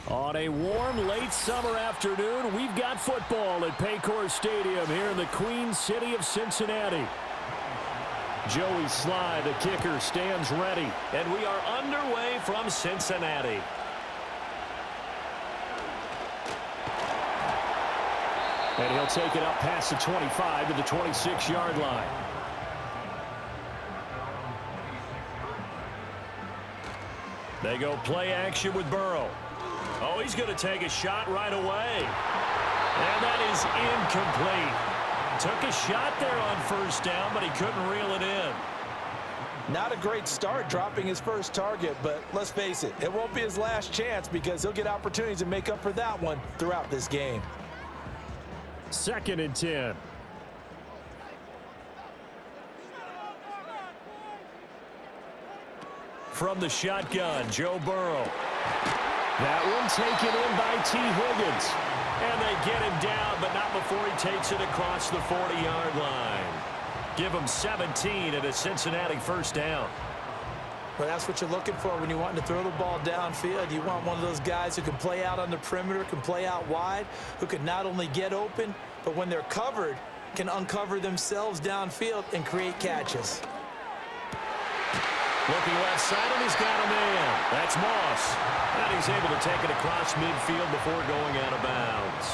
On a warm, late summer afternoon, we've got football at Paycor Stadium here in the Queen City of Cincinnati. Joey Sly, the kicker, stands ready. And we are underway from Cincinnati. And he'll take it up past the 25 to the 26-yard line. They go play action with Burrow. Oh, he's going to take a shot right away. And that is incomplete. Took a shot there on first down, but he couldn't reel it in. Not a great start dropping his first target, but let's face it, it won't be his last chance because he'll get opportunities to make up for that one throughout this game. 2nd and 10. From the shotgun, Joe Burrow. That one taken in by T. Higgins. And they get him down, but not before he takes it across the 40-yard line. Give him 17 at a Cincinnati first down. Well, that's what you're looking for when you want to throw the ball downfield. You want one of those guys who can play out on the perimeter, can play out wide, who can not only get open, but when they're covered, can uncover themselves downfield and create catches. Looking left side, and he's got a man. That's Moss. And he's able to take it across midfield before going out of bounds.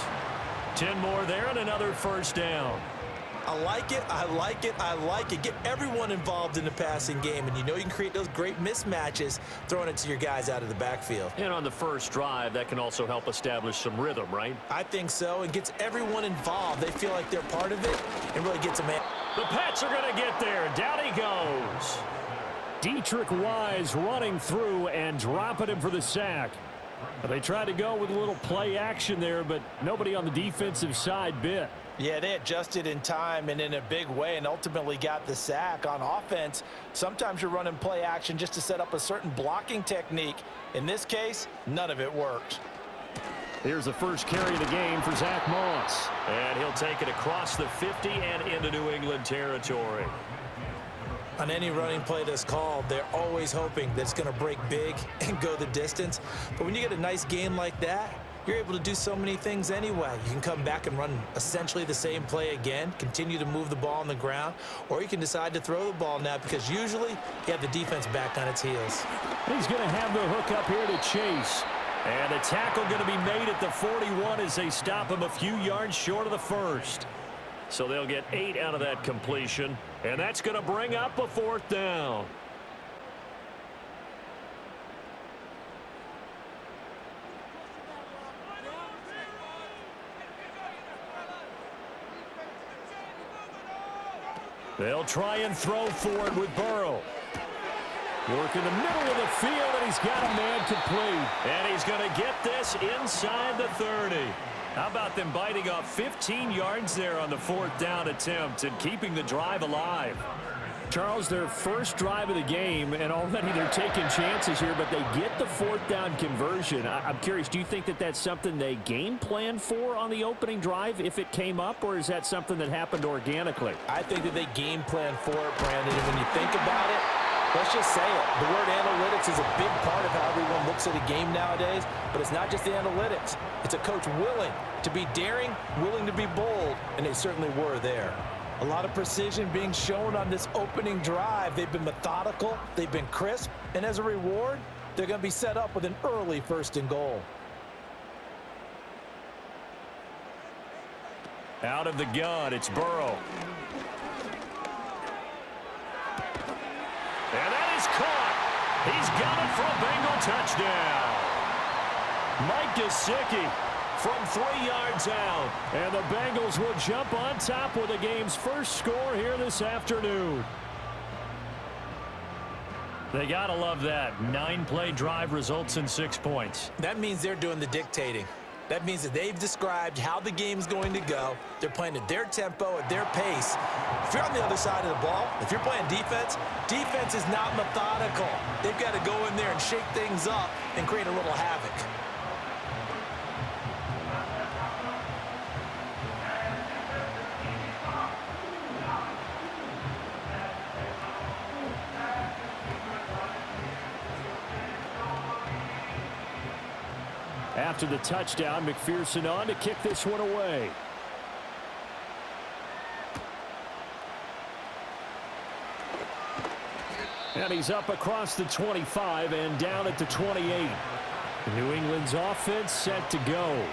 10 more there and another first down. I like it, I like it, I like it. Get everyone involved in the passing game, and you know you can create those great mismatches throwing it to your guys out of the backfield. And on the first drive, that can also help establish some rhythm, right? I think so. It gets everyone involved. They feel like they're part of it and really gets them in. The Pats are going to get there. Down he goes. Dietrich Wise running through and dropping him for the sack. They tried to go with a little play action there, but nobody on the defensive side bit. Yeah, they adjusted in time and in a big way and ultimately got the sack. On offense, sometimes you're running play action just to set up a certain blocking technique. In this case, none of it worked. Here's the first carry of the game for Zach Moss. And he'll take it across the 50 and into New England territory. On any running play that's called, they're always hoping that it's going to break big and go the distance. But when you get a nice game like that, you're able to do so many things anyway. You can come back and run essentially the same play again, continue to move the ball on the ground, or you can decide to throw the ball now because usually you have the defense back on its heels. He's going to have the hook up here to Chase. And a tackle going to be made at the 41 as they stop him a few yards short of the first. So they'll get 8 out of that completion, and that's going to bring up a 4th down. They'll try and throw for it with Burrow. Work in the middle of the field, and he's got a man complete. And he's going to get this inside the 30. How about them biting off 15 yards there on the 4th down attempt and keeping the drive alive? Charles, their first drive of the game, and already they're taking chances here, but they get the 4th down conversion. I'm curious, do you think that that's something they game plan for on the opening drive if it came up, or is that something that happened organically? I think that they game plan for it, Brandon, and when you think about it, let's just say it. The word analytics is a big part of how everyone looks at a game nowadays, but it's not just the analytics. It's a coach willing to be daring, willing to be bold, and they certainly were there. A lot of precision being shown on this opening drive. They've been methodical, they've been crisp, and as a reward, they're going to be set up with an early 1st and goal. Out of the gun, it's Burrow. And that is caught. He's got it for a Bengal touchdown. Mike Gesicki from 3 yards out. And the Bengals will jump on top with the game's first score here this afternoon. They got to love that. 9-play drive results in 6 points. That means they're doing the dictating. That means that they've described how the game's going to go. They're playing at their tempo, at their pace. If you're on the other side of the ball, if you're playing defense, defense is not methodical. They've got to go in there and shake things up and create a little havoc. After the touchdown, McPherson on to kick this one away. And he's up across the 25 and down at the 28. New England's offense set to go.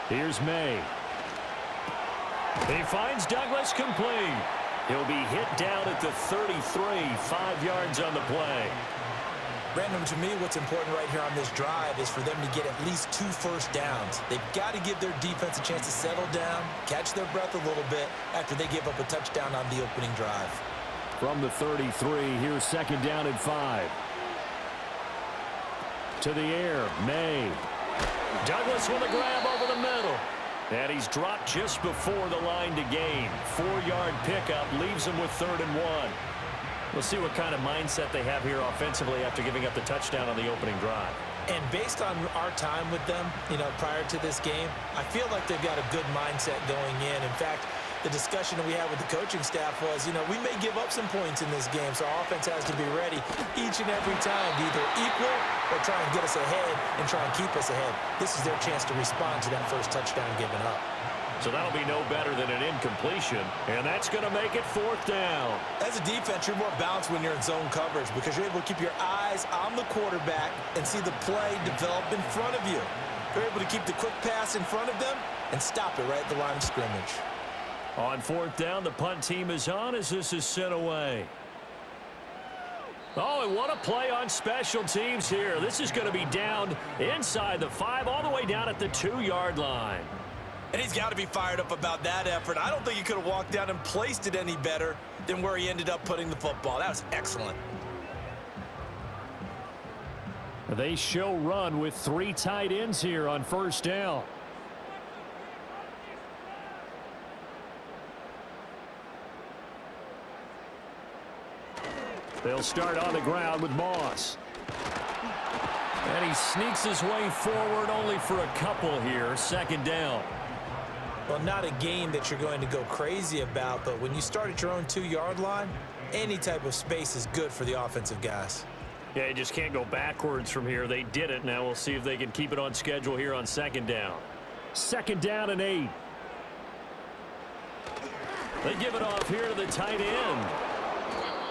Here's Maye. He finds Douglas complete. He'll be hit down at the 33, 5 yards on the play. Brandon, to me, what's important right here on this drive is for them to get at least 2 first downs. They've got to give their defense a chance to settle down, catch their breath a little bit after they give up a touchdown on the opening drive. From the 33, here's 2nd down and 5. To the air, Maye. Douglas with a grab over the middle. And he's dropped just before the line to gain. 4-yard pickup leaves him with 3rd and 1. We'll see what kind of mindset they have here offensively after giving up the touchdown on the opening drive. And based on our time with them, prior to this game, I feel like they've got a good mindset going in. In fact, the discussion that we had with the coaching staff was, we may give up some points in this game, so our offense has to be ready each and every time to either equal or try and get us ahead and try and keep us ahead. This is their chance to respond to that first touchdown given up. So that'll be no better than an incompletion, and that's going to make it 4th down. As a defense, you're more balanced when you're in zone coverage because you're able to keep your eyes on the quarterback and see the play develop in front of you. You're able to keep the quick pass in front of them and stop it right at the line of scrimmage. On 4th down, the punt team is on as this is sent away. Oh, and what a play on special teams here. This is going to be down inside the 5 all the way down at the 2-yard line. And he's got to be fired up about that effort. I don't think he could have walked down and placed it any better than where he ended up putting the football. That was excellent. They show run with 3 tight ends here on 1st down. They'll start on the ground with Moss. And he sneaks his way forward only for a couple here. 2nd down. Well, not a game that you're going to go crazy about, but when you start at your own 2-yard line, any type of space is good for the offensive guys. Yeah, you just can't go backwards from here. They did it. Now we'll see if they can keep it on schedule here on 2nd down. 2nd down and 8. They give it off here to the tight end.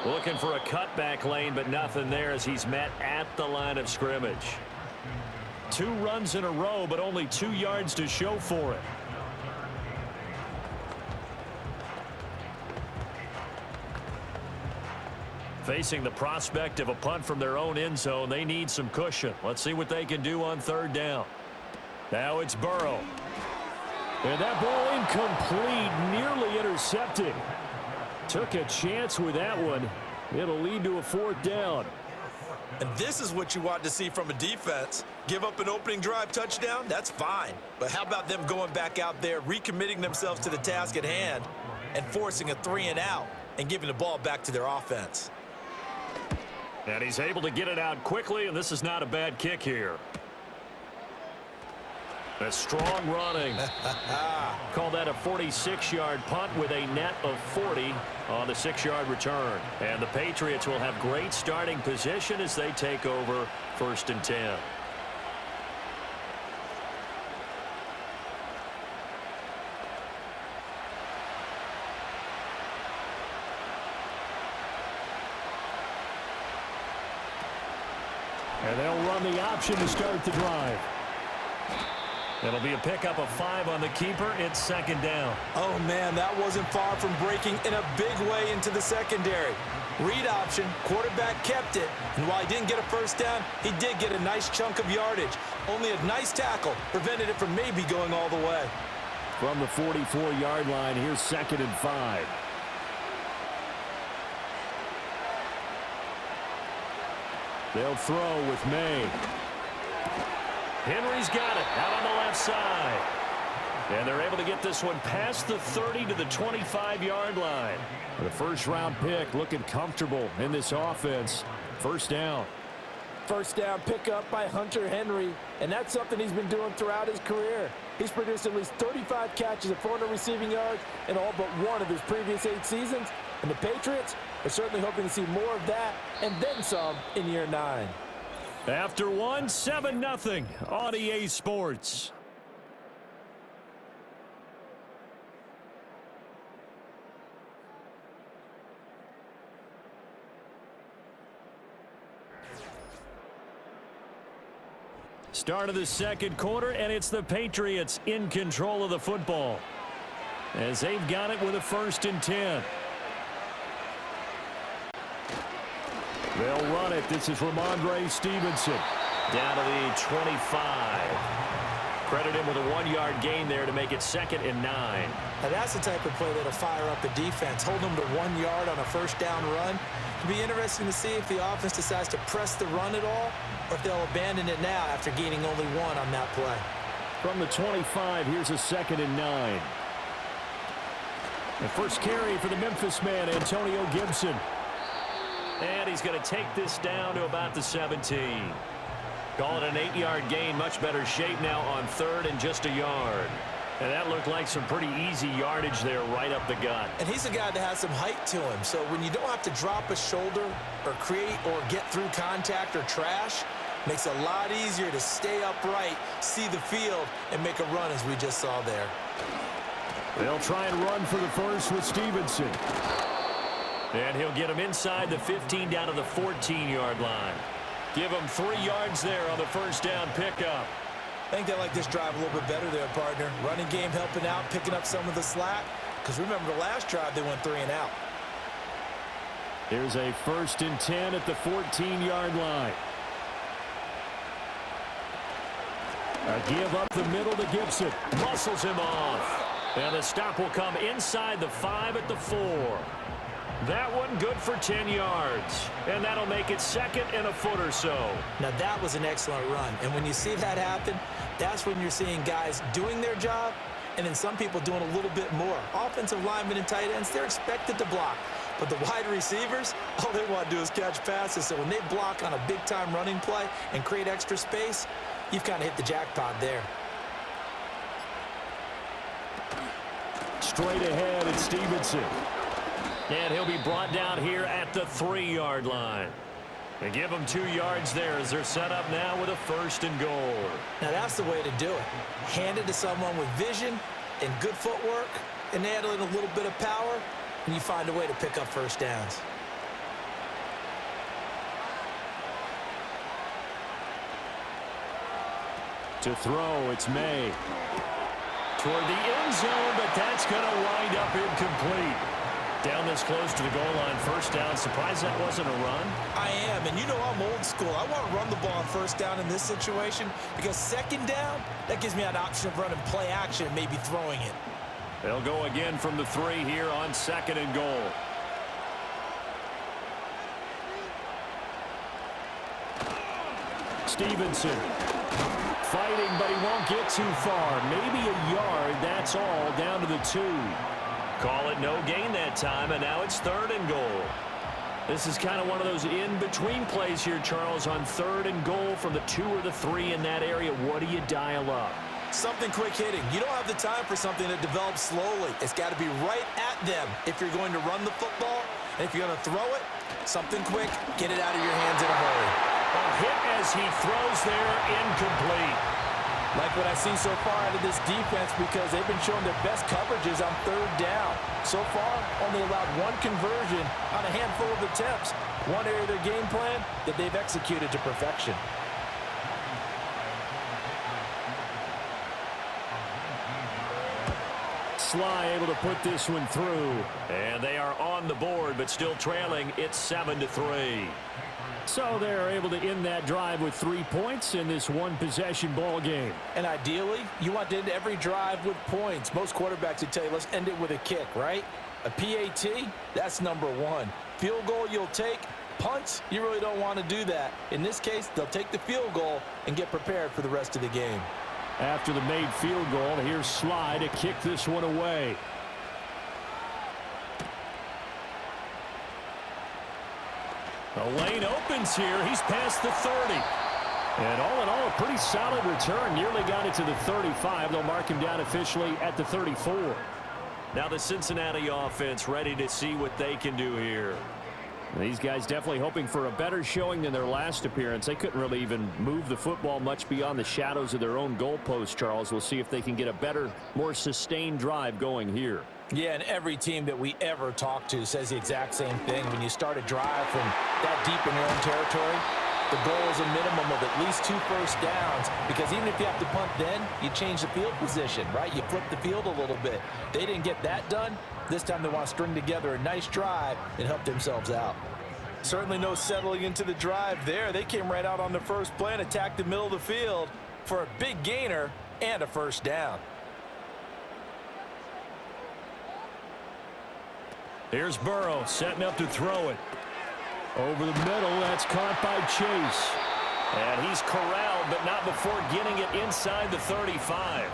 Looking for a cutback lane, but nothing there as he's met at the line of scrimmage. 2 runs in a row, but only 2 yards to show for it. Facing the prospect of a punt from their own end zone, they need some cushion. Let's see what they can do on 3rd down. Now it's Burrow. And that ball incomplete, nearly intercepted. Took a chance with that one. It'll lead to a 4th down. And this is what you want to see from a defense. Give up an opening drive touchdown, that's fine. But how about them going back out there, recommitting themselves to the task at hand, and forcing a 3-and-out and giving the ball back to their offense. And he's able to get it out quickly, and this is not a bad kick here. A strong running. Call that a 46-yard punt with a net of 40 on the 6-yard return. And the Patriots will have great starting position as they take over 1st and 10. And they'll run the option to start the drive. It'll be a pickup of 5 on the keeper. It's 2nd down. Oh, man, that wasn't far from breaking in a big way into the secondary. Read option, quarterback kept it, and while he didn't get a first down, he did get a nice chunk of yardage. Only a nice tackle prevented it from maybe going all the way. From the 44-yard line, here's 2nd and 5. They'll throw with Maye. Henry's got it out on the left side. And they're able to get this one past the 30 to the 25-yard line. The first-round pick looking comfortable in this offense. First down. First down pickup by Hunter Henry, and that's something he's been doing throughout his career. He's produced at least 35 catches of 400 receiving yards in all but one of his previous 8 seasons. And the Patriots are certainly hoping to see more of that and then some in year 9. After 7-0 on EA Sports. Start of the second quarter, and it's the Patriots in control of the football as they've got it with a 1st and 10. They'll run it. This is Ramondre Stevenson. Down to the 25. Credit him with a 1-yard gain there to make it 2nd and 9. Now that's the type of play that'll fire up the defense. Hold them to 1 yard on a first down run. It'll be interesting to see if the offense decides to press the run at all, or if they'll abandon it now after gaining only 1 on that play. From the 25, here's a 2nd and 9. The first carry for the Memphis man, Antonio Gibson. And he's going to take this down to about the 17. Call it an 8-yard gain. Much better shape now on 3rd and just a yard. And that looked like some pretty easy yardage there right up the gut. And he's a guy that has some height to him. So when you don't have to drop a shoulder or create or get through contact or trash, makes it a lot easier to stay upright, see the field, and make a run as we just saw there. They'll try and run for the first with Stevenson. And he'll get him inside the 15 down to the 14-yard line. Give him 3 yards there on the first down pickup. I think they like this drive a little bit better there, partner. Running game helping out, picking up some of the slack. Because remember, the last drive, they went 3 and out. Here's a 1st and 10 at the 14-yard line. A give up the middle to Gibson. Muscles him off. And the stop will come inside the 5 at the 4. That one good for 10 yards. And that'll make it 2nd and a foot or so. Now, that was an excellent run. And when you see that happen, that's when you're seeing guys doing their job and then some people doing a little bit more. Offensive linemen and tight ends, they're expected to block. But the wide receivers, all they want to do is catch passes. So when they block on a big-time running play and create extra space, you've kind of hit the jackpot there. Straight ahead, it's Stevenson. And he'll be brought down here at the 3-yard line. They give them 2 yards there as they're set up now with a 1st and goal. Now that's the way to do it. Hand it to someone with vision and good footwork and add in a little bit of power, and you find a way to pick up first downs. To throw, it's Maye. Toward the end zone, but that's going to wind up incomplete. Down this close to the goal line, first down. Surprised that wasn't a run? I am, and you know I'm old school. I want to run the ball on first down in this situation because 2nd down, that gives me an option of running play action and maybe throwing it. They'll go again from the 3 here on 2nd and goal. Stevenson fighting, but he won't get too far. Maybe a yard, that's all, down to the 2. Call it no gain that time, and now it's 3rd and goal. This is kind of one of those in-between plays here, Charles, on 3rd and goal from the 2 or the 3 in that area. What do you dial up? Something quick hitting. You don't have the time for something that develops slowly. It's got to be right at them if you're going to run the football. And if you're going to throw it, something quick, get it out of your hands in a hurry. A hit as he throws there, incomplete. Like what I've seen so far out of this defense because they've been showing their best coverages on 3rd down. So far, only allowed 1 conversion on a handful of attempts. One area of their game plan that they've executed to perfection. Sly able to put this one through. And they are on the board, but still trailing. It's 7-3. So they're able to end that drive with 3 points in this one-possession ball game. And ideally, you want to end every drive with points. Most quarterbacks would tell you, let's end it with a kick, right? A PAT, that's number 1. Field goal you'll take. Punts, you really don't want to do that. In this case, they'll take the field goal and get prepared for the rest of the game. after the made field goal. Here's Sly to kick this one away. The lane opens here. He's past the 30. And all in all, a pretty solid return. Nearly got it to the 35. They'll mark him down officially at the 34. Now the Cincinnati offense ready to see what they can do here. These guys definitely hoping for a better showing than their last appearance. They couldn't really even move the football much beyond the shadows of their own goalpost, Charles. We'll see if they can get a better, more sustained drive going here. Yeah, and every team that we ever talk to says the exact same thing. When you start a drive from that deep in your own territory, the goal is a minimum of at least 2 first downs, because even if you have to punt then, you change the field position, right? You flip the field a little bit. They didn't get that done. This time they want to string together a nice drive and help themselves out. Certainly no settling into the drive there. They came right out on the first play and attacked the middle of the field for a big gainer and a first down. Here's Burrow setting up to throw it. Over the middle, that's caught by Chase. And he's corralled, but not before getting it inside the 35.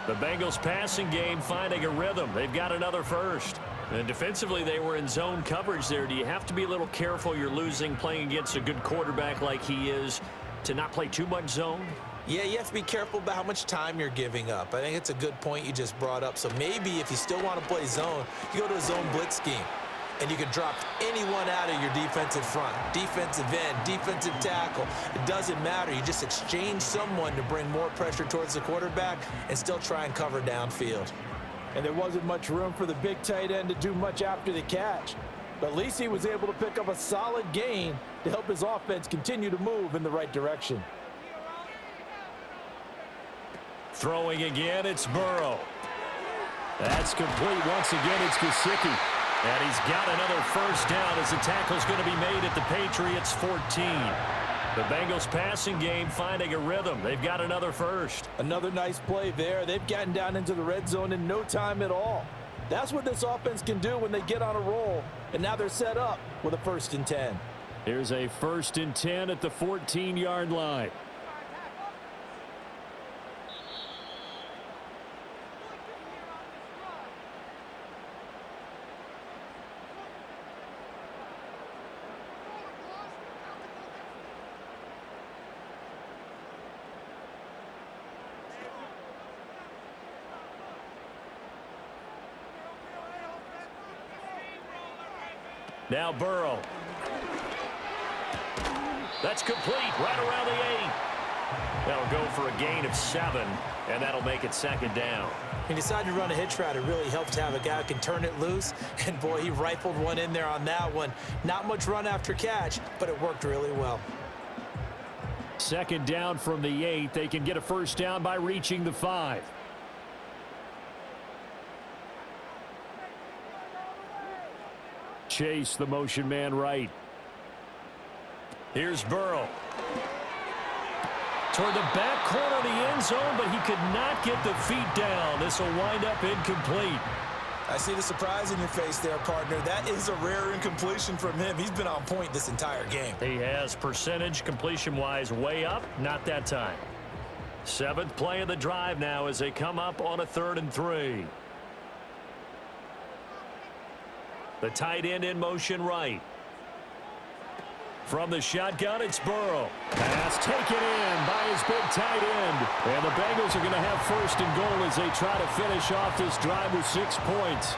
The Bengals passing game finding a rhythm. They've got another first. And defensively, they were in zone coverage there. Do you have to be a little careful you're losing playing against a good quarterback like he is to not play too much zone? Yeah, you have to be careful about how much time you're giving up. I think it's a good point you just brought up. So maybe if you still want to play zone, you go to a zone blitz scheme. And you can drop anyone out of your defensive front, defensive end, defensive tackle. It doesn't matter. You just exchange someone to bring more pressure towards the quarterback and still try and cover downfield. And there wasn't much room for the big tight end to do much after the catch. But at least he was able to pick up a solid gain to help his offense continue to move in the right direction. Throwing again, it's Burrow. That's complete. Once again, it's Gesicki. And he's got another first down as the tackle's going to be made at the Patriots 14. The Bengals passing game finding a rhythm. They've got another first. Another nice play there. They've gotten down into the red zone in no time at all. That's what this offense can do when they get on a roll. And now they're set up with a 1st and 10. Here's a 1st and 10 at the 14-yard line. Now Burrow. That's complete right around the 8. That'll go for a gain of 7, and that'll make it 2nd down. He decided to run a hitch route. It really helps to have a guy who can turn it loose. And, boy, he rifled one in there on that one. Not much run after catch, but it worked really well. 2nd down from the 8. They can get a first down by reaching the 5. Chase, the motion man right. Here's Burrow. Toward the back corner of the end zone, but he could not get the feet down. This will wind up incomplete. I see the surprise in your face there, partner. That is a rare incompletion from him. He's been on point this entire game. He has percentage completion-wise way up. Not that time. 7th play of the drive now as they come up on a 3rd and 3. The tight end in motion right. From the shotgun, it's Burrow. Pass taken in by his big tight end. And the Bengals are going to have 1st and goal as they try to finish off this drive with 6 points.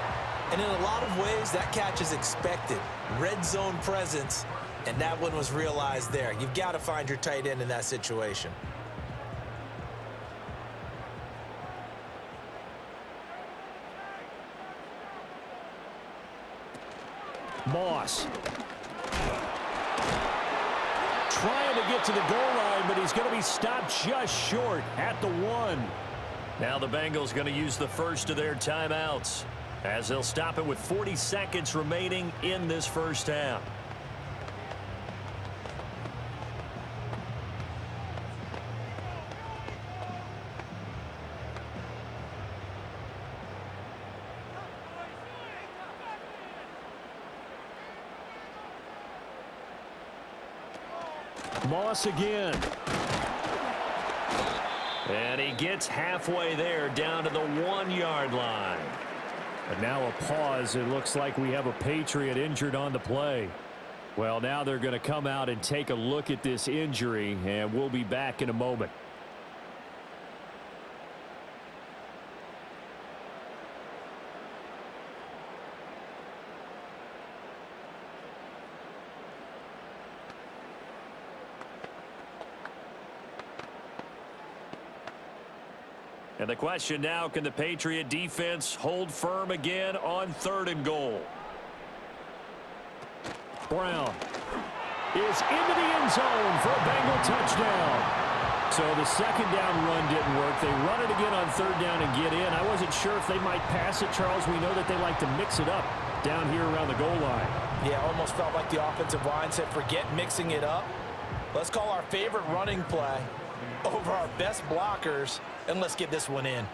And in a lot of ways, that catch is expected. Red zone presence, and that one was realized there. You've got to find your tight end in that situation. Moss. Trying to get to the goal line, but he's going to be stopped just short at the 1. Now the Bengals going to use the first of their timeouts as they'll stop it with 40 seconds remaining in this first half. Moss again. And he gets halfway there, down to the 1-yard line. And now a pause. It looks like we have a Patriot injured on the play. Well, now they're going to come out and take a look at this injury, and we'll be back in a moment. And the question now, can the Patriot defense hold firm again on 3rd and goal? Brown is into the end zone for a Bengal touchdown. So the second down run didn't work. They run it again on 3rd down and get in. I wasn't sure if they might pass it, Charles. We know that they like to mix it up down here around the goal line. Yeah, almost felt like the offensive line said, forget mixing it up. Let's call our favorite running play over our best blockers, and let's get this one in.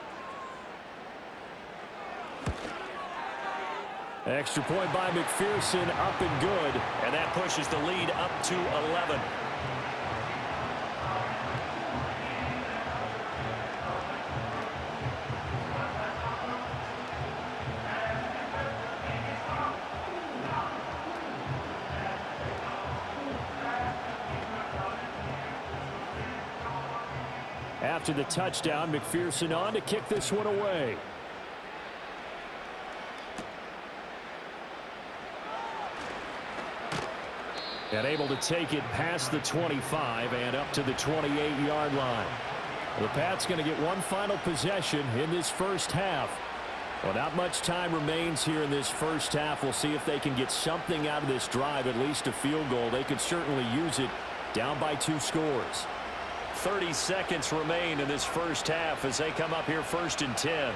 Extra point by McPherson, up and good. And that pushes the lead up to 11. After the touchdown, McPherson on to kick this one away. And able to take it past the 25 and up to the 28-yard line. The Pats going to get one final possession in this first half. Well, not much time remains here in this first half. We'll see if they can get something out of this drive, at least a field goal. They could certainly use it down by 2 scores. 30 seconds remain in this first half as they come up here 1st and 10.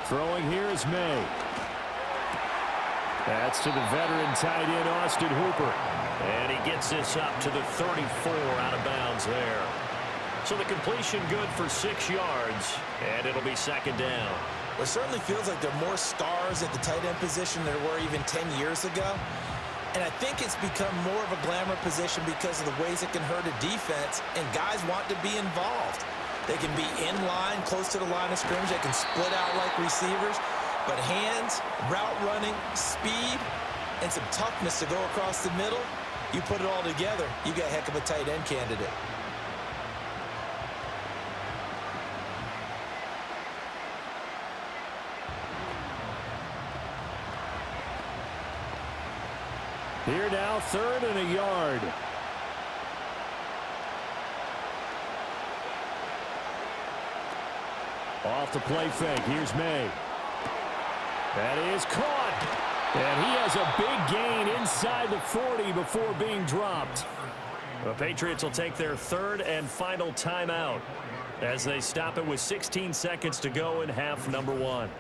Throwing here is Maye. That's to the veteran tight end, Austin Hooper. And he gets this up to the 34 out of bounds there. So the completion good for 6 yards, and it'll be 2nd down. It certainly feels like there are more stars at the tight end position than there were even 10 years ago. And I think it's become more of a glamour position because of the ways it can hurt a defense, and guys want to be involved. They can be in line, close to the line of scrimmage. They can split out like receivers. But hands, route running, speed, and some toughness to go across the middle, you put it all together, you got a heck of a tight end candidate. Here now, 3rd and a yard. Off the play fake. Here's Maye. That is caught. And he has a big gain inside the 40 before being dropped. The Patriots will take their 3rd and final timeout as they stop it with 16 seconds to go in half number 1.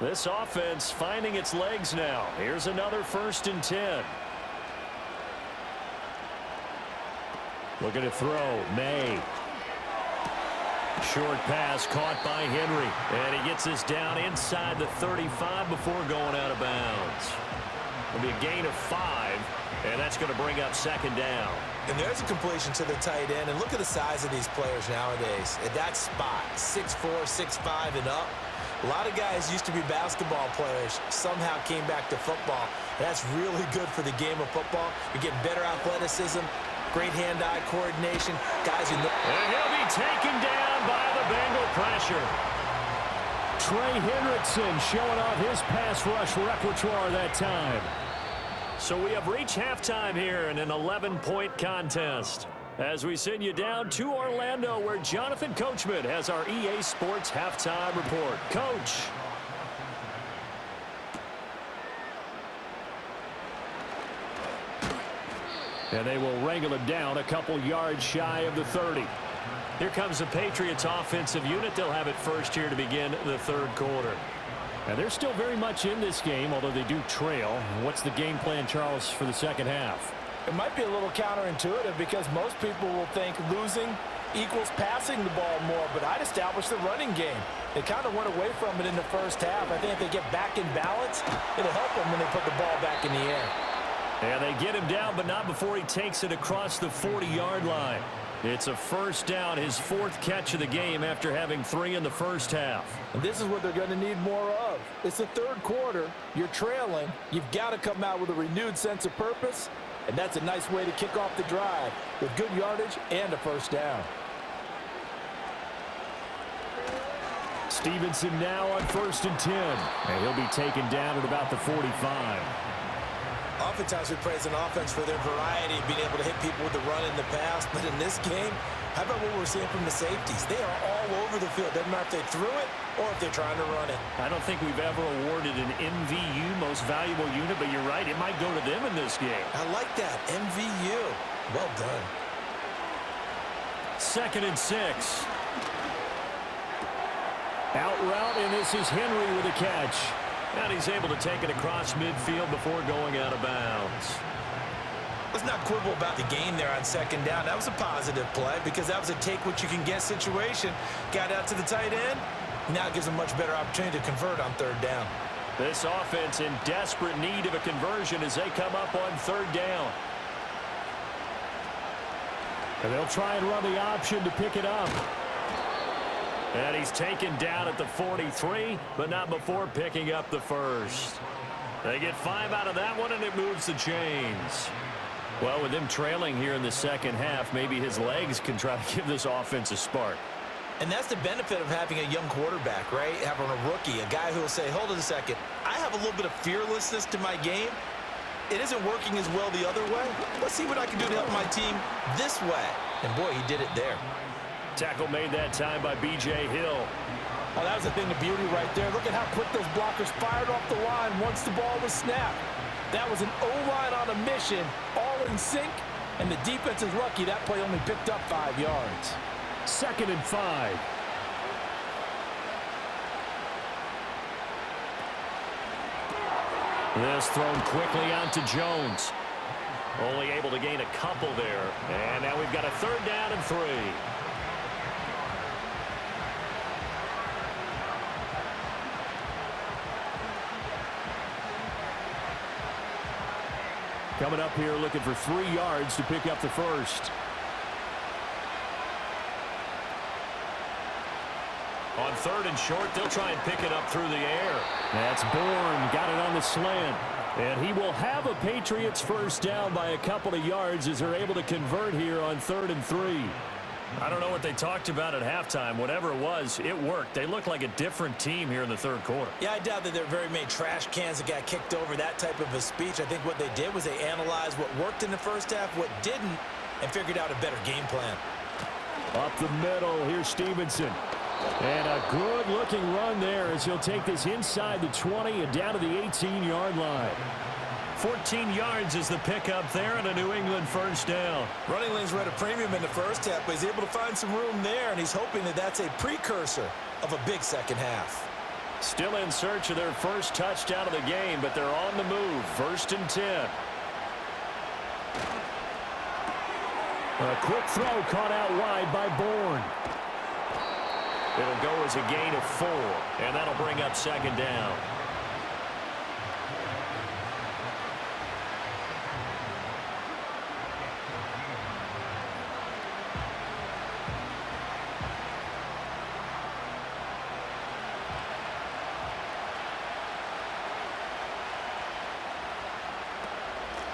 This offense finding its legs now. Here's another 1st and 10. Looking to throw. Maye. Short pass caught by Henry. And he gets this down inside the 35 before going out of bounds. It'll be a gain of 5. And that's going to bring up 2nd down. And there's a completion to the tight end. And look at the size of these players nowadays. At that spot, 6'4", 6'5", and up. A lot of guys used to be basketball players, somehow came back to football. That's really good for the game of football. You're getting better athleticism, great hand-eye coordination. Guys who know. And he'll be taken down by the Bengal pressure. Trey Hendrickson showing off his pass rush repertoire that time. So we have reached halftime here in an 11-point contest. As we send you down to Orlando, where Jonathan Coachman has our EA Sports Halftime Report. Coach. And they will wrangle him down a couple yards shy of the 30. Here comes the Patriots offensive unit. They'll have it first here to begin the 3rd quarter. And they're still very much in this game, although they do trail. What's the game plan, Charles, for the second half? It might be a little counterintuitive because most people will think losing equals passing the ball more, but I'd establish the running game. They kind of went away from it in the first half. I think if they get back in balance, it'll help them when they put the ball back in the air. And they get him down, but not before he takes it across the 40-yard line. It's a first down, his 4th catch of the game after having 3 in the first half. And this is what they're going to need more of. It's the third quarter. You're trailing. You've got to come out with a renewed sense of purpose, and that's a nice way to kick off the drive with good yardage and a first down. Stevenson now on 1st and 10. And he'll be taken down at about the 45. Oftentimes we praise an offense for their variety of being able to hit people with the run in the pass, but in this game, how about what we're seeing from the safeties? They are all over the field. Doesn't matter if they threw it or if they're trying to run it. I don't think we've ever awarded an MVU, most valuable unit, but you're right, it might go to them in this game. I like that, MVU. Well done. 2nd and 6. Out route, and this is Henry with a catch. And he's able to take it across midfield before going out of bounds. Let's not quibble about the gain there on 2nd down. That was a positive play because that was a take-what-you-can-get situation. Got out to the tight end. Now it gives them a much better opportunity to convert on 3rd down. This offense in desperate need of a conversion as they come up on 3rd down. And they'll try and run the option to pick it up. And he's taken down at the 43, but not before picking up the first. They get 5 out of that one, and it moves the chains. Well, with them trailing here in the second half, maybe his legs can try to give this offense a spark. And that's the benefit of having a young quarterback, right? Having a rookie, a guy who will say, hold it a second, I have a little bit of fearlessness to my game. It isn't working as well the other way. Let's see what I can do to help my team this way. And, boy, he did it there. Tackle made that time by B.J. Hill. Oh, that was a thing of beauty right there. Look at how quick those blockers fired off the line once the ball was snapped. That was an O-line on a mission, all in sync, and the defense is lucky that play only picked up 5 yards. 2nd and 5. This thrown quickly out to Jones. Only able to gain a couple there. And now we've got a 3rd down and 3. Coming up here looking for 3 yards to pick up the first. On 3rd and short, they'll try and pick it up through the air. That's Bourne. Got it on the slant. And he will have a Patriots first down by a couple of yards as they're able to convert here on 3rd and 3. I don't know what they talked about at halftime. Whatever it was, it worked. They look like a different team here in the 3rd quarter. Yeah, I doubt that there were very many trash cans that got kicked over, that type of a speech. I think what they did was they analyzed what worked in the first half, what didn't, and figured out a better game plan. Up the middle, here's Stevenson. And a good-looking run there as he'll take this inside the 20 and down to the 18-yard line. 14 yards is the pickup there and a New England first down. Running lanes were at a premium in the first half, but he's able to find some room there, and he's hoping that that's a precursor of a big second half. Still in search of their first touchdown of the game, but they're on the move. 1st and 10. A quick throw caught out wide by Bourne. It'll go as a gain of 4, and that'll bring up 2nd down.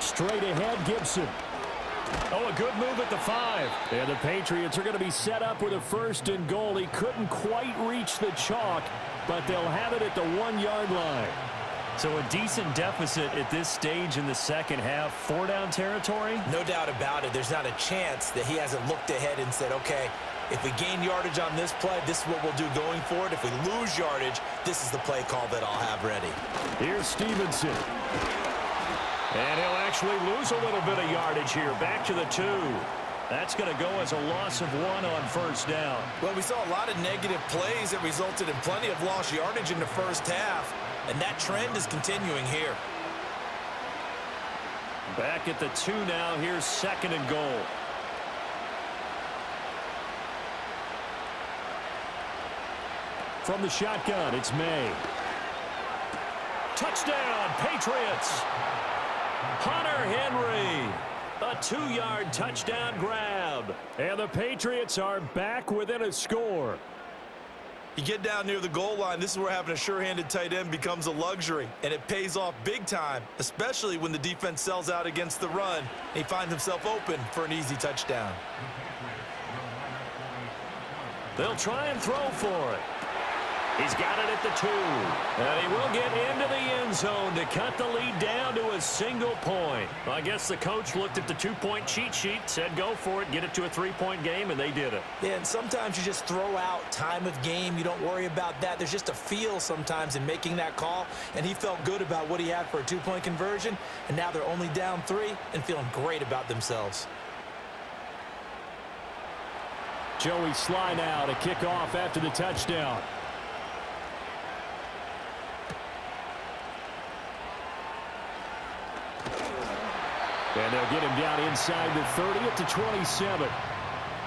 Straight ahead, Gibson. Oh, a good move at the 5. And the Patriots are going to be set up with a 1st and goal. He couldn't quite reach the chalk, but they'll have it at the 1-yard line. So a decent deficit at this stage in the second half. 4-down territory? No doubt about it. There's not a chance that he hasn't looked ahead and said, okay, if we gain yardage on this play, this is what we'll do going forward. If we lose yardage, this is the play call that I'll have ready. Here's Stevenson. And he'll actually lose a little bit of yardage here. Back to the 2. That's going to go as a loss of 1 on 1st down. Well, we saw a lot of negative plays that resulted in plenty of lost yardage in the first half, and that trend is continuing here. Back at the 2 now. Here's 2nd and goal. From the shotgun, it's Maye. Touchdown, Patriots. Hunter Henry. A 2-yard touchdown grab. And the Patriots are back within a score. You get down near the goal line, this is where having a sure-handed tight end becomes a luxury, and it pays off big time, especially when the defense sells out against the run. He finds himself open for an easy touchdown. They'll try and throw for it. He's got it at the 2. And he will get into the end zone to cut the lead down to a single point. Well, I guess the coach looked at the 2-point cheat sheet, said go for it, get it to a 3-point game, and they did it. Yeah, and sometimes you just throw out time of game. You don't worry about that. There's just a feel sometimes in making that call, and he felt good about what he had for a 2-point conversion, and now they're only down 3 and feeling great about themselves. Joey Sly now to kick off after the touchdown. And they'll get him down inside the 30 at the 27.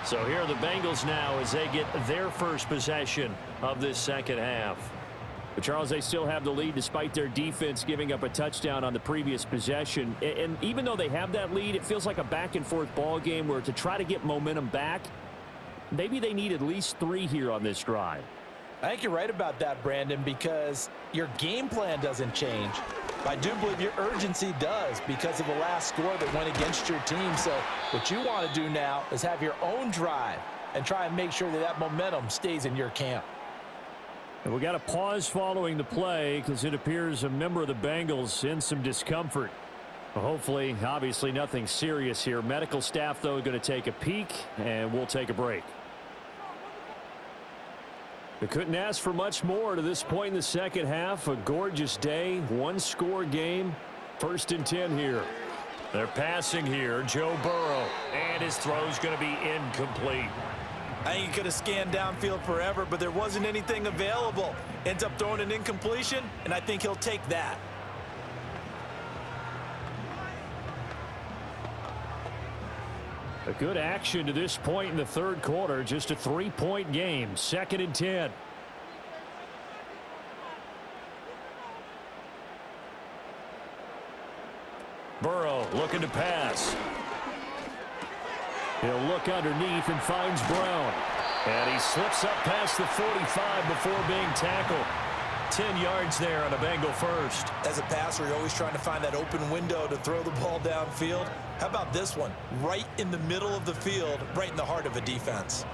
So here are the Bengals now as they get their first possession of this second half. But Charles, they still have the lead despite their defense giving up a touchdown on the previous possession. And even though they have that lead, it feels like a back-and-forth ball game where to try to get momentum back, maybe they need at least 3 here on this drive. I think you're right about that, Brandon, because your game plan doesn't change. I do believe your urgency does because of the last score that went against your team. So what you want to do now is have your own drive and try and make sure that that momentum stays in your camp. And we got a pause following the play because it appears a member of the Bengals in some discomfort. Well, hopefully, obviously nothing serious here. Medical staff, though, going to take a peek, and we'll take a break. They couldn't ask for much more to this point in the second half. A gorgeous day, 1-score game. 1st and 10 here. They're passing here. Joe Burrow. And his throw's going to be incomplete. I think he could have scanned downfield forever, but there wasn't anything available. Ends up throwing an incompletion, and I think he'll take that. A good action to this point in the third quarter. Just a 3-point game. 2nd and 10. Burrow looking to pass. He'll look underneath and finds Brown. And he slips up past the 45 before being tackled. 10 yards there on a Bengal first. As a passer, you're always trying to find that open window to throw the ball downfield. How about this one? Right in the middle of the field, right in the heart of a defense.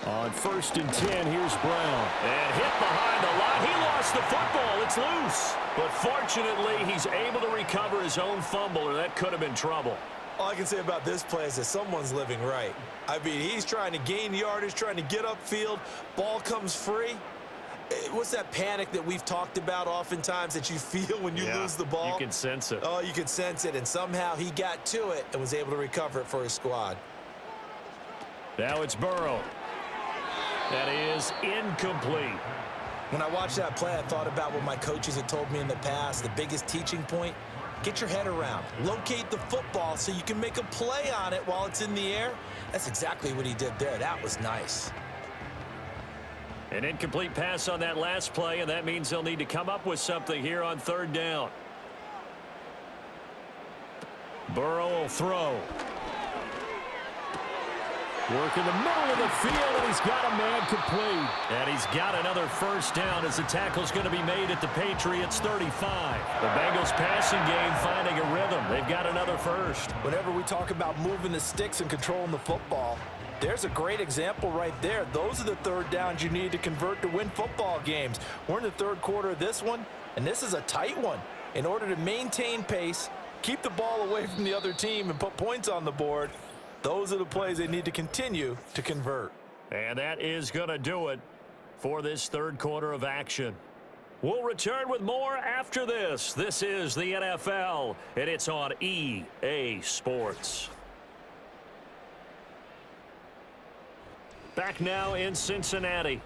On 1st and 10, here's Brown. And hit behind the line. He lost the football. It's loose. But fortunately, he's able to recover his own fumble, or that could have been trouble. All I can say about this play is that someone's living right. I mean, he's trying to gain yardage, trying to get upfield. Ball comes free. What's that panic that we've talked about oftentimes that you feel when you lose the ball? You can sense it. Oh, you can sense it. And somehow he got to it and was able to recover it for his squad. Now it's Burrow. That is incomplete. When I watched that play, I thought about what my coaches had told me in the past. The biggest teaching point, get your head around. Locate the football so you can make a play on it while it's in the air. That's exactly what he did there. That was nice. An incomplete pass on that last play, and that means they'll need to come up with something here on 3rd down. Burrow will throw. Work in the middle of the field, and he's got a man complete. And he's got another first down as the tackle's going to be made at the Patriots 35. The Bengals passing game finding a rhythm. They've got another first. Whenever we talk about moving the sticks and controlling the football, there's a great example right there. Those are the 3rd downs you need to convert to win football games. We're in the 3rd quarter of this one, and this is a tight one. In order to maintain pace, keep the ball away from the other team, and put points on the board, those are the plays they need to continue to convert. And that is going to do it for this 3rd quarter of action. We'll return with more after this. This is the NFL, and it's on EA Sports. Back now in Cincinnati.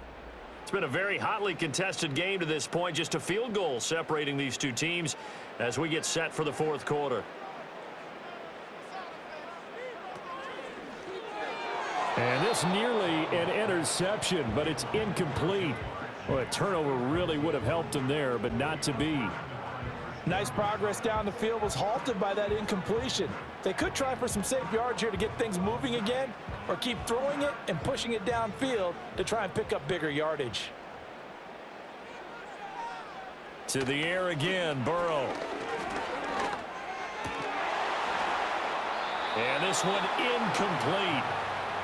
It's been a very hotly contested game to this point. Just a field goal separating these two teams. as we get set for the fourth quarter. And this nearly an interception, but it's incomplete. Well, a turnover really would have helped him there, but not to be. Nice progress down the field was halted by that incompletion. They could try for some safe yards here to get things moving again, or keep throwing it and pushing it downfield to try and pick up bigger yardage. To the air again, Burrow. And this one incomplete.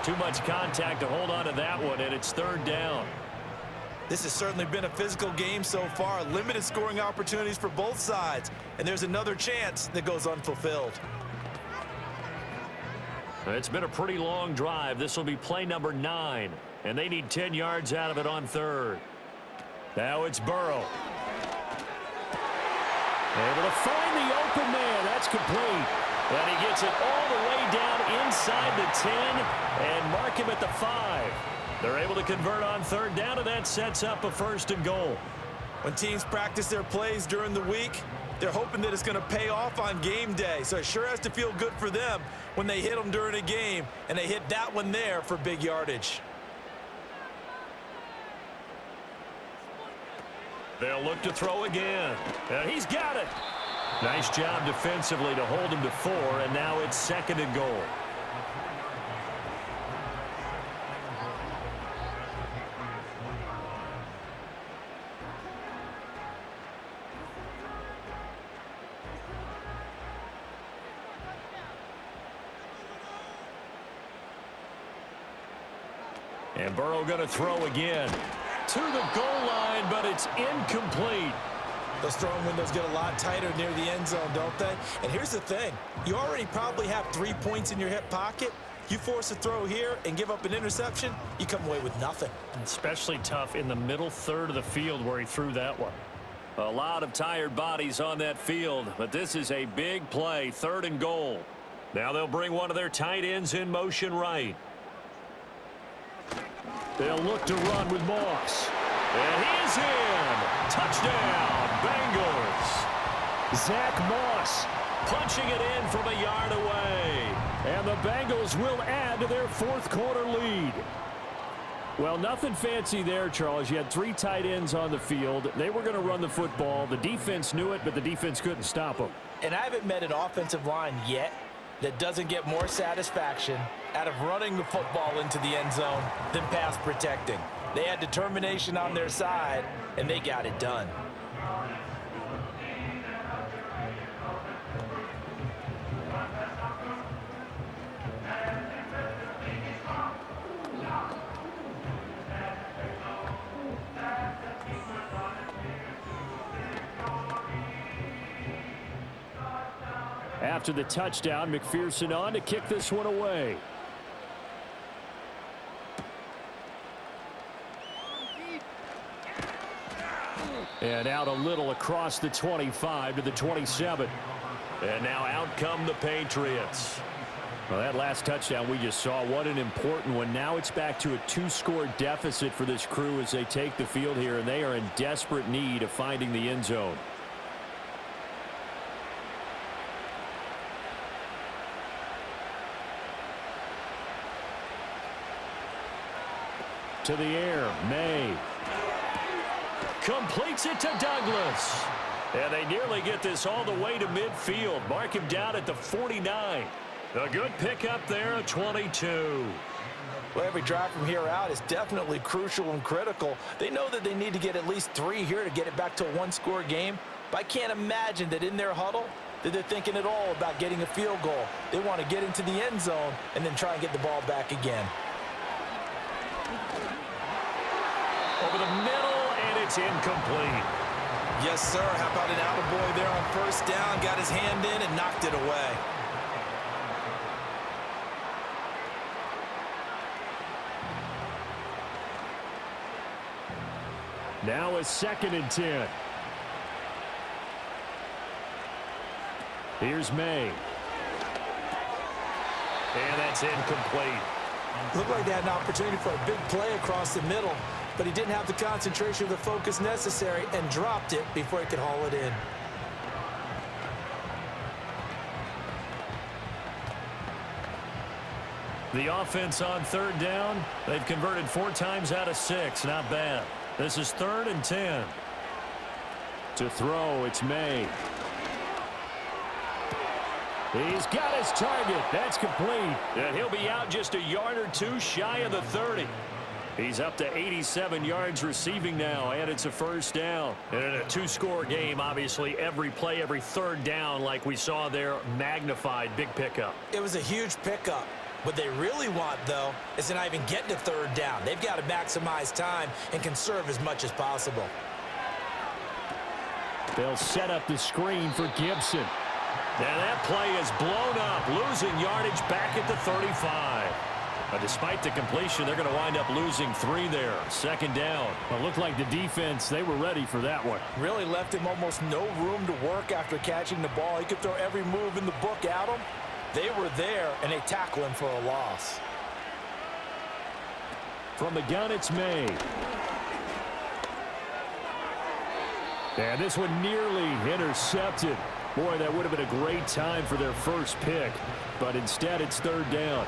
Too much contact to hold on to that one, and it's third down. This has certainly been a physical game so far. Limited scoring opportunities for both sides. And there's another chance that goes unfulfilled. It's been a pretty long drive. This will be play number 9. And they need 10 yards out of it on third. Now it's Burrow. Able to find the open man. That's complete. And he gets it all the way down inside the 10 and mark him at the 5. They're able to convert on third down, and that sets up a 1st and goal. When teams practice their plays during the week, they're hoping that it's going to pay off on game day. So it sure has to feel good for them when they hit them during a game, and they hit that one there for big yardage. They'll look to throw again. And he's got it. Nice job defensively to hold him to 4, and now it's 2nd and goal. And Burrow going to throw again. To the goal line, but it's incomplete. Those throwing windows get a lot tighter near the end zone, don't they? And here's the thing. You already probably have 3 points in your hip pocket. You force a throw here and give up an interception, you come away with nothing. Especially tough in the middle third of the field where he threw that one. A lot of tired bodies on that field, but this is a big play, 3rd and goal. Now they'll bring one of their tight ends in motion right. They'll look to run with Moss. And he is in. Touchdown, Bengals. Zach Moss punching it in from a yard away. And the Bengals will add to their 4th quarter lead. Well, nothing fancy there, Charles. You had 3 tight ends on the field. They were going to run the football. The defense knew it, but the defense couldn't stop them. And I haven't met an offensive line yet that doesn't get more satisfaction out of running the football into the end zone than pass protecting. They had determination on their side, and they got it done. After the touchdown, McPherson on to kick this one away. And out a little across the 25 to the 27. And now out come the Patriots. Well, that last touchdown we just saw, what an important one. Now it's back to a 2-score deficit for this crew as they take the field here, and they are in desperate need of finding the end zone. To the air, Maye. Completes it to Douglas. And they nearly get this all the way to midfield. Mark him down at the 49. A good pickup there, a 22. Well, every drive from here out is definitely crucial and critical. They know that they need to get at least 3 here to get it back to a 1-score game. But I can't imagine that in their huddle that they're thinking at all about getting a field goal. They want to get into the end zone and then try and get the ball back again. Over the middle, and it's incomplete. Yes, sir. How about an attaboy there on 1st down? Got his hand in and knocked it away. Now a 2nd and 10. Here's Maye. And that's incomplete. Looked like they had an opportunity for a big play across the middle, but he didn't have the concentration or the focus necessary and dropped it before he could haul it in. The offense on third down, they've converted 4 times out of 6. Not bad. This is 3rd and 10. To throw, it's Maye. He's got his target. That's complete. And he'll be out just a yard or 2 shy of the 30. He's up to 87 yards receiving now, and it's a 1st down. And in a 2-score game, obviously, every play, every 3rd down, like we saw there, magnified. Big pickup. It was a huge pickup. What they really want, though, is to not even get to 3rd down. They've got to maximize time and conserve as much as possible. They'll set up the screen for Gibson. And that play is blown up, losing yardage back at the 35. But despite the completion, they're going to wind up losing 3 there. 2nd down. Well, it looked like the defense, they were ready for that one. Really left him almost no room to work after catching the ball. He could throw every move in the book at him. They were there, and they tackle him for a loss. From the gun, it's Maye. And this one nearly intercepted. Boy, that would have been a great time for their first pick. But instead, it's 3rd down.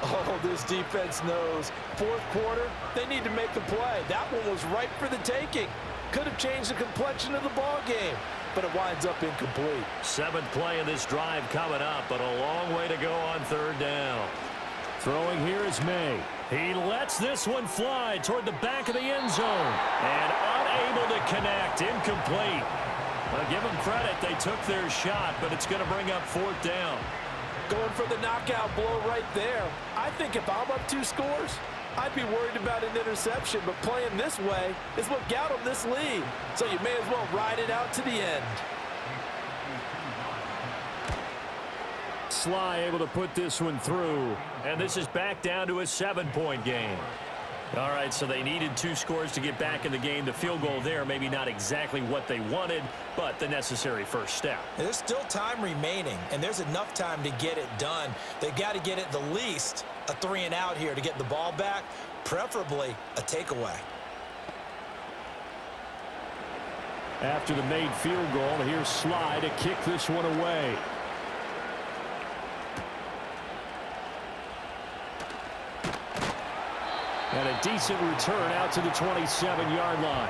Oh, this defense knows. 4th quarter, they need to make the play. That one was ripe for the taking. Could have changed the complexion of the ball game, but it winds up incomplete. 7th play of this drive coming up, but a long way to go on 3rd down. Throwing here is Maye. He lets this one fly toward the back of the end zone. And unable to connect. Incomplete. Well, give them credit. They took their shot, but it's going to bring up 4th down. Going for the knockout blow right there. I think if I'm up 2 scores, I'd be worried about an interception, but playing this way is what got them this lead. So you may as well ride it out to the end. Sly able to put this one through. And this is back down to a 7-point game. All right, so they needed 2 scores to get back in the game. The field goal there, maybe not exactly what they wanted, but the necessary first step. And there's still time remaining, and there's enough time to get it done. They've got to get it the least a 3-and-out here to get the ball back, preferably a takeaway. After the made field goal, here's Sly to kick this one away. And a decent return out to the 27-yard line.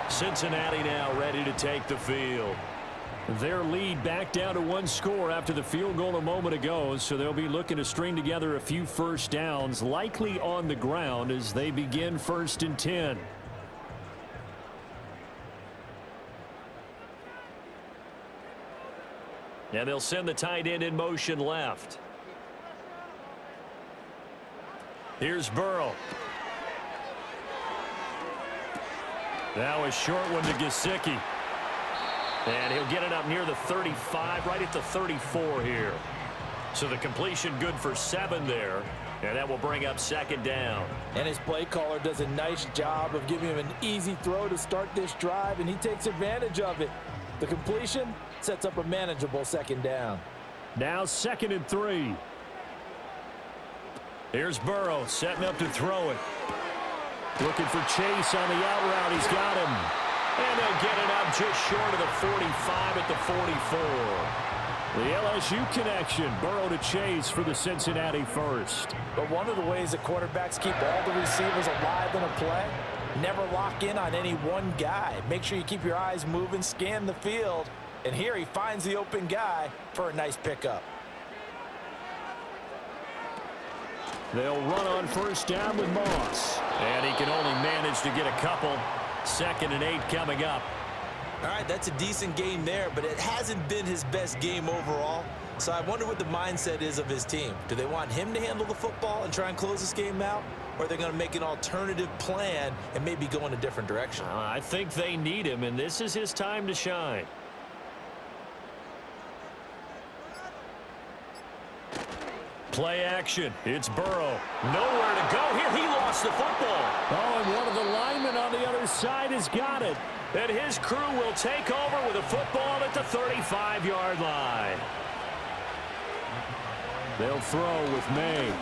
Cincinnati now ready to take the field. Their lead back down to 1 score after the field goal a moment ago, so they'll be looking to string together a few first downs, likely on the ground as they begin 1st and 10. And they'll send the tight end in motion left. Here's Burrow. Now a short one to Gesicki. And he'll get it up near the 35, right at the 34 here. So the completion good for 7 there. And that will bring up 2nd down. And his play caller does a nice job of giving him an easy throw to start this drive, and he takes advantage of it. The completion sets up a manageable 2nd down. Now 2nd and 3. Here's Burrow setting up to throw it. Looking for Chase on the out route. He's got him. And they'll get it up just short of the 45 at the 44. The LSU connection. Burrow to Chase for the Cincinnati first. But one of the ways that quarterbacks keep all the receivers alive in a play, never lock in on any one guy. Make sure you keep your eyes moving, scan the field. And here he finds the open guy for a nice pickup. They'll run on 1st down with Moss. And he can only manage to get a couple. 2nd and 8 coming up. All right, that's a decent game there, but it hasn't been his best game overall. So I wonder what the mindset is of his team. Do they want him to handle the football and try and close this game out? Or are they going to make an alternative plan and maybe go in a different direction? I think they need him, and this is his time to shine. Play action. It's Burrow. Nowhere to go here. He lost the football. Oh, and one of the linemen on the other side has got it. And his crew will take over with a football at the 35-yard line. They'll throw with Maye.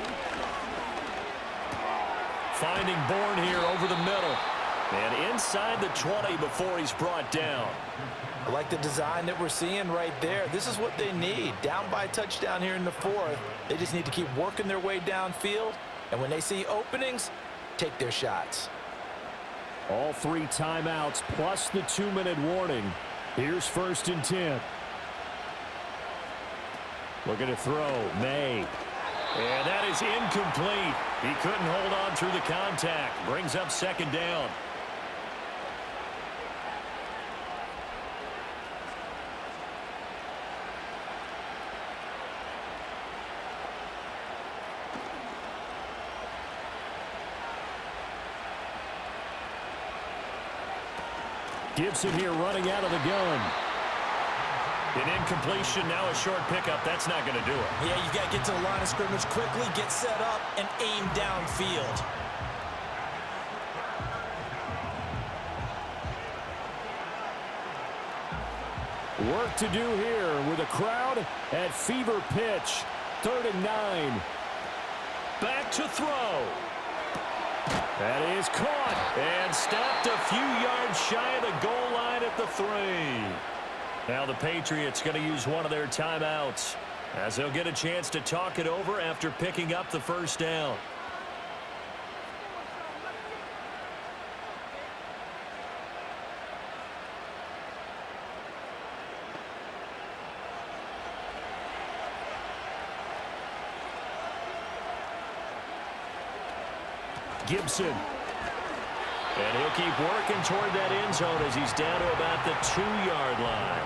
Finding Bourne here over the middle. And inside the 20 before he's brought down. I like the design that we're seeing right there. This is what they need. Down by a touchdown here in the fourth. They just need to keep working their way downfield. And when they see openings, take their shots. All 3 timeouts plus the 2-minute warning. Here's 1st and 10. Looking to throw, Maye. And that is incomplete. He couldn't hold on through the contact. Brings up 2nd down. Gibson here running out of the gun. An incompletion, now a short pickup. That's not going to do it. Yeah, you've got to get to the line of scrimmage quickly, get set up, and aim downfield. Work to do here with a crowd at fever pitch. 3rd and 9. Back to throw. That is caught And stopped a few yards shy of the goal line at the 3. Now the Patriots going to use one of their timeouts as they'll get a chance to talk it over after picking up the 1st down. Gibson. And he'll keep working toward that end zone as he's down to about the 2-yard line.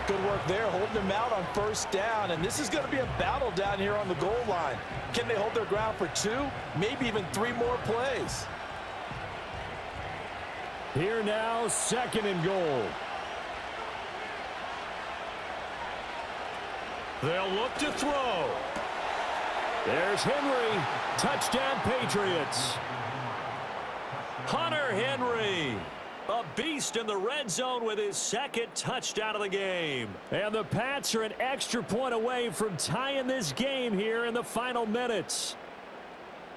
Good work there, holding them out on 1st down. And this is going to be a battle down here on the goal line. Can they hold their ground for 2, maybe even 3 more plays? Here now, 2nd and goal. They'll look to throw. There's Henry. Touchdown, Patriots. Hunter Henry, a beast in the red zone with his 2nd touchdown of the game. And the Pats are an extra point away from tying this game here in the final minutes.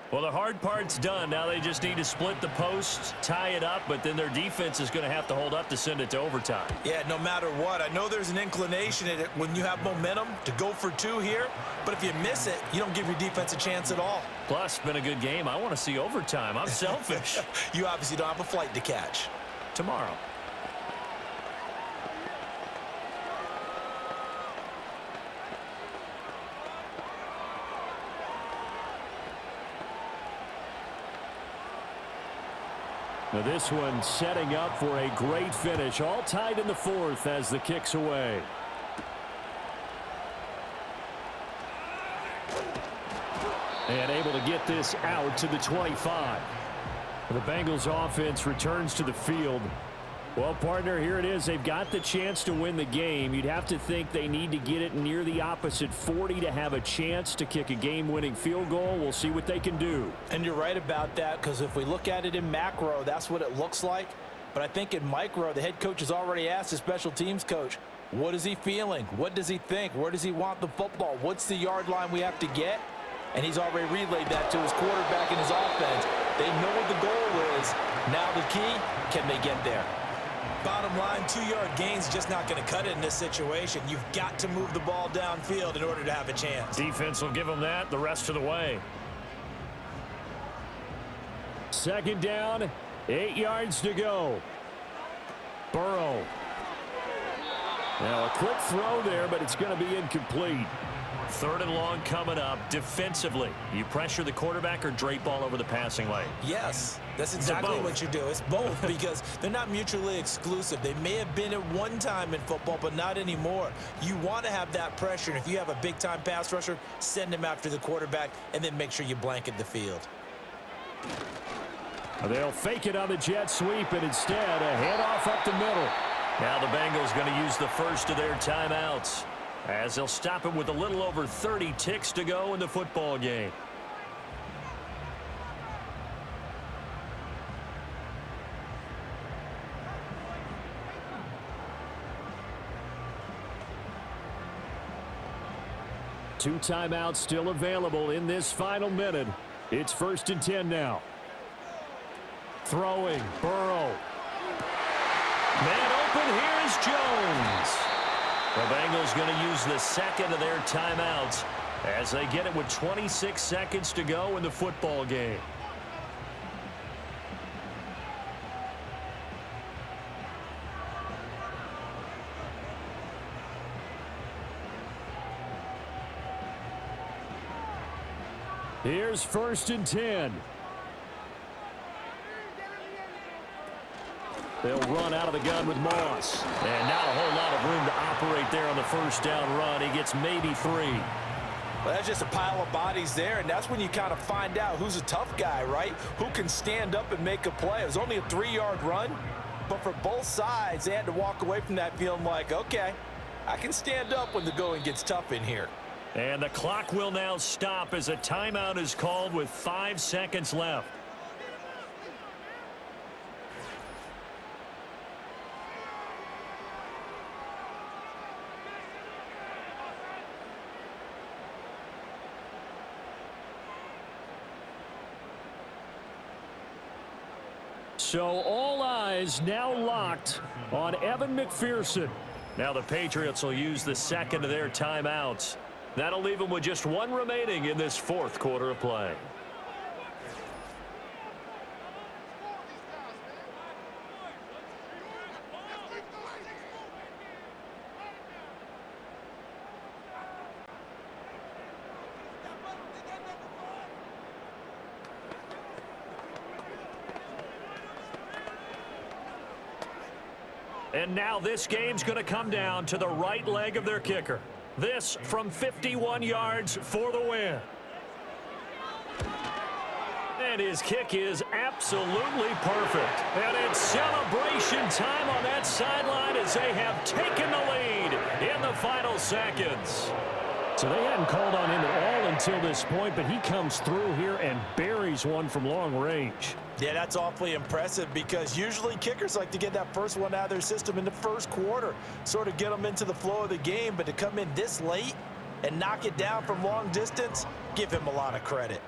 Well, the hard part's done. Now they just need to split the posts, tie it up, but then their defense is going to have to hold up to send it to overtime. Yeah, no matter what. I know there's an inclination in it when you have momentum to go for 2 here, but if you miss it, you don't give your defense a chance at all. Plus, been a good game. I want to see overtime. I'm selfish. You obviously don't have a flight to catch. Tomorrow. Now this one setting up for a great finish. All tied in the 4th as the kick's away. And able to get this out to the 25. The Bengals offense returns to the field. Well, partner, here it is. They've got the chance to win the game. You'd have to think they need to get it near the opposite 40 to have a chance to kick a game-winning field goal. We'll see what they can do. And you're right about that, because if we look at it in macro, that's what it looks like. But I think in micro, the head coach has already asked the special teams coach, what is he feeling? What does he think? Where does he want the football? What's the yard line we have to get? And he's already relayed that to his quarterback and his offense. They know what the goal is. Now the key, can they get there? Bottom line, 2-yard gain's just not going to cut it in this situation. You've got to move the ball downfield in order to have a chance. Defense will give them that the rest of the way. 2nd down, 8 yards to go. Burrow. Now a quick throw there, but it's going to be incomplete. 3rd and long coming up. Defensively, you pressure the quarterback or drape all over the passing lane? Yes, that's exactly what you do. It's both because they're not mutually exclusive. They may have been at one time in football, but not anymore. You want to have that pressure, and if you have a big-time pass rusher, send him after the quarterback, and then make sure you blanket the field. They'll fake it on the jet sweep, and instead a handoff up the middle. Now the Bengals going to use the first of their timeouts, as they'll stop it with a little over 30 ticks to go in the football game. Two timeouts still available in this final minute. It's 1st and 10 now. Throwing, Burrow. Man open, here is Jones. The Bengals going to use the second of their timeouts as they get it with 26 seconds to go in the football game. Here's 1st and 10. They'll run out of the gun with Moss. And not a whole lot of room to operate there on the first down run. He gets maybe 3. Well, that's just a pile of bodies there, and that's when you kind of find out who's a tough guy, right? Who can stand up and make a play. It was only a 3-yard run, but for both sides, they had to walk away from that feeling like, okay, I can stand up when the going gets tough in here. And the clock will now stop as a timeout is called with 5 seconds left. So all eyes now locked on Evan McPherson. Now the Patriots will use the second of their timeouts. That'll leave them with just 1 remaining in this 4th quarter of play. And now this game's going to come down to the right leg of their kicker. This from 51 yards for the win. And his kick is absolutely perfect. And it's celebration time on that sideline as they have taken the lead in the final seconds. So they hadn't called on him at all until this point, but he comes through here and buries one from long range. Yeah, that's awfully impressive because usually kickers like to get that first one out of their system in the first quarter, sort of get them into the flow of the game, but to come in this late and knock it down from long distance, give him a lot of credit.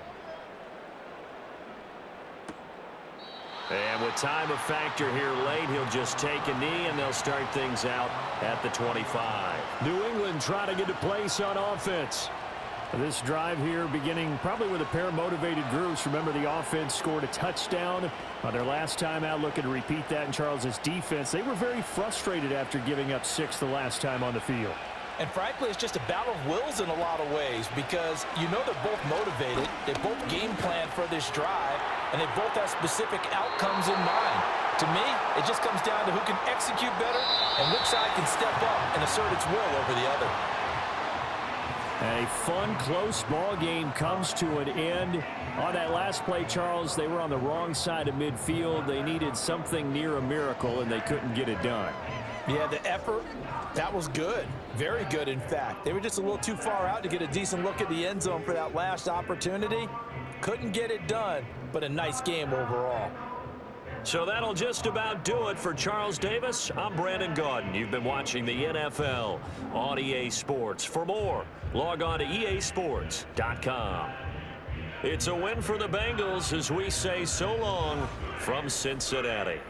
And with time a factor here late, he'll just take a knee and they'll start things out at the 25. New England trying to get a place on offense. This drive here beginning probably with a pair of motivated groups. Remember, the offense scored a touchdown on their last time out, looking to repeat that in Charles's defense. They were very frustrated after giving up 6 the last time on the field. And frankly, it's just a battle of wills in a lot of ways because you know they're both motivated, they both game plan for this drive, and they both have specific outcomes in mind. To me, it just comes down to who can execute better and which side can step up and assert its will over the other. A fun, close ball game comes to an end. On that last play, Charles, they were on the wrong side of midfield. They needed something near a miracle, and they couldn't get it done. Yeah, the effort, that was good. Very good, in fact. They were just a little too far out to get a decent look at the end zone for that last opportunity. Couldn't get it done, but a nice game overall. So that'll just about do it for Charles Davis. I'm Brandon Gaudin. You've been watching the NFL on EA Sports. For more, log on to easports.com. It's a win for the Bengals as we say so long from Cincinnati.